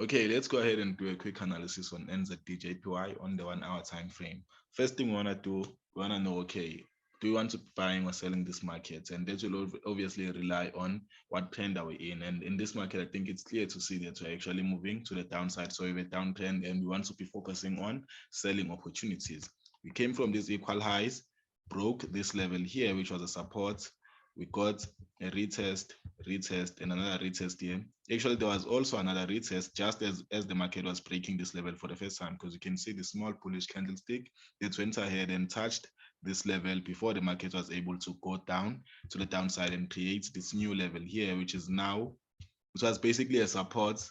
Okay, let's go ahead and do a quick analysis on Nzdjpy on the 1 hour time frame. First thing we want to do, we want to know, okay, do you want to be buying or selling this market? And that will obviously rely on what trend are we in. And in this market, I think it's clear to see that we're actually moving to the downside. So we have a downtrend and we want to be focusing on selling opportunities. We came from these equal highs, broke this level here, which was a support. We got a retest, retest, and another retest here. Actually, there was also another retest just as the market was breaking this level for the first time, because you can see the small bullish candlestick that went ahead and touched this level before the market was able to go down to the downside and create this new level here, which is now, which was basically a support.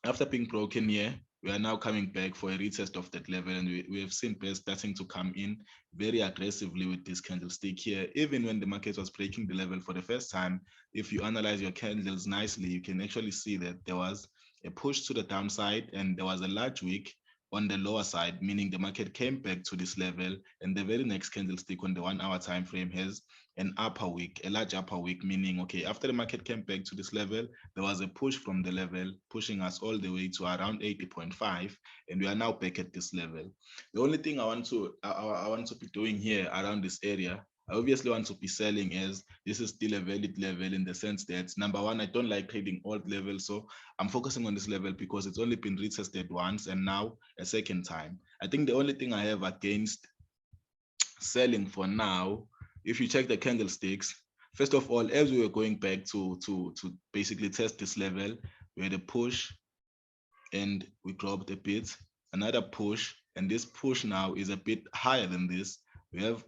After being broken here, we are now coming back for a retest of that level, and we have seen bears starting to come in very aggressively with this candlestick here. Even when the market was breaking the level for the first time, if you analyze your candles nicely, you can actually see that there was a push to the downside and there was a large wick on the lower side, meaning the market came back to this level, and the very next candlestick on the 1 hour time frame has an upper wick, a large upper wick, meaning, okay, after the market came back to this level, there was a push from the level pushing us all the way to around 80.5, and we are now back at this level. The only thing I want to be doing here around this area, I obviously want to be selling, as this is still a valid level, in the sense that, number one, I don't like trading old levels, so I'm focusing on this level because it's only been retested once and now a second time. I think the only thing I have against selling for now, if you check the candlesticks, first of all, as we were going back to basically test this level, we had a push and we dropped a bit, another push, and this push now is a bit higher than this. We have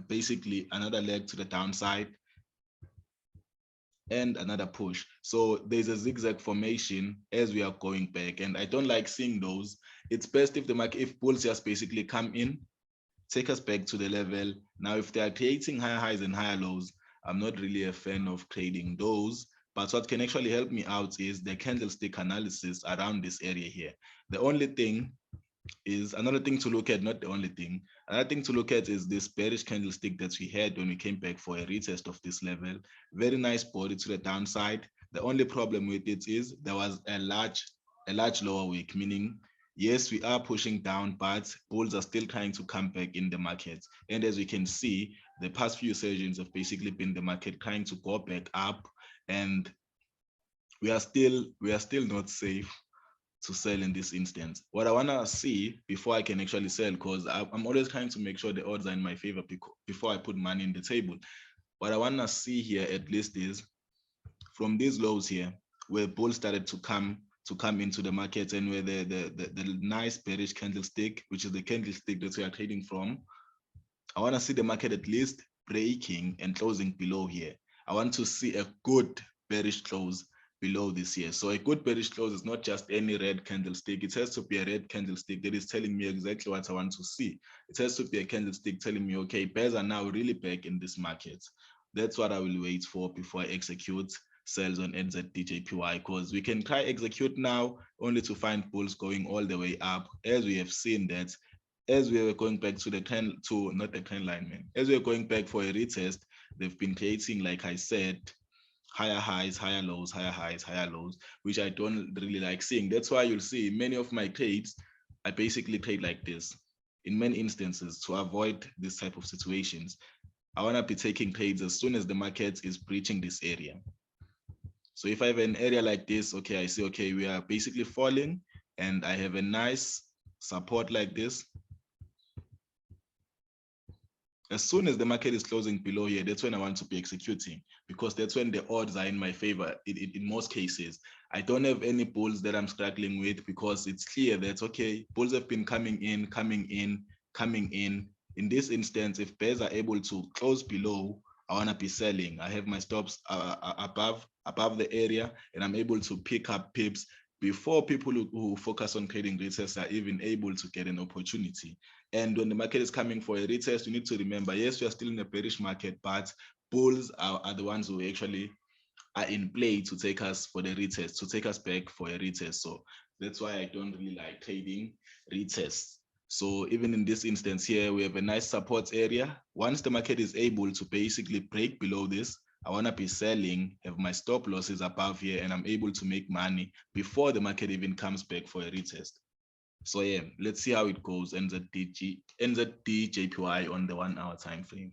basically another leg to the downside and another push. So there's a zigzag formation as we are going back, and I don't like seeing those. It's best if the market, if bulls just basically come in, take us back to the level. Now, if they are creating higher highs and higher lows, I'm not really a fan of trading those. But what can actually help me out is the candlestick analysis around this area here. The only thing is, another thing to look at, not the only thing, another thing to look at is this bearish candlestick that we had when we came back for a retest of this level. Very nice body to the downside. The only problem with it is there was a large lower wick, meaning yes, we are pushing down, but bulls are still trying to come back in the market. And as we can see, the past few sessions have basically been the market trying to go back up, and we are still not safe to sell in this instance. What I want to see before I can actually sell, because I'm always trying to make sure the odds are in my favor before I put money in the table. What I want to see here at least is from these lows here, where bulls started to come into the market, and where the nice bearish candlestick, which is the candlestick that we are trading from, I want to see the market at least breaking and closing below here. I want to see a good bearish close below this here. So a good bearish close is not just any red candlestick. It has to be a red candlestick that is telling me exactly what I want to see. It has to be a candlestick telling me, okay, bears are now really back in this market. That's what I will wait for before I execute sells on Nzdjpy, because we can try execute now only to find bulls going all the way up, as we have seen that as we were going back to the trend, to not the trend line, man, as we are going back for a retest, they've been creating, like I said, higher highs, higher lows, higher highs, higher lows, which I don't really like seeing. That's why you'll see many of my trades, I basically trade like this in many instances to avoid this type of situations. I want to be taking trades as soon as the market is breaching this area. So if I have an area like this, okay, I see, okay, we are basically falling, and I have a nice support like this. As soon as the market is closing below here, that's when I want to be executing, because that's when the odds are in my favor in most cases. I don't have any bulls that I'm struggling with, because it's clear that, okay, bulls have been coming in, coming in, coming in. In this instance, if bears are able to close below, I want to be selling. I have my stops above the area, and I'm able to pick up pips before people who focus on trading retests are even able to get an opportunity. And when the market is coming for a retest, you need to remember, yes, we are still in a bearish market, but bulls are the ones who actually are in play to take us for the retest, to take us back for a retest. So that's why I don't really like trading retests. So even in this instance here, we have a nice support area. Once the market is able to basically break below this, I want to be selling, have my stop losses above here, and I'm able to make money before the market even comes back for a retest. So yeah, let's see how it goes. NZDJPY on the 1 hour time frame.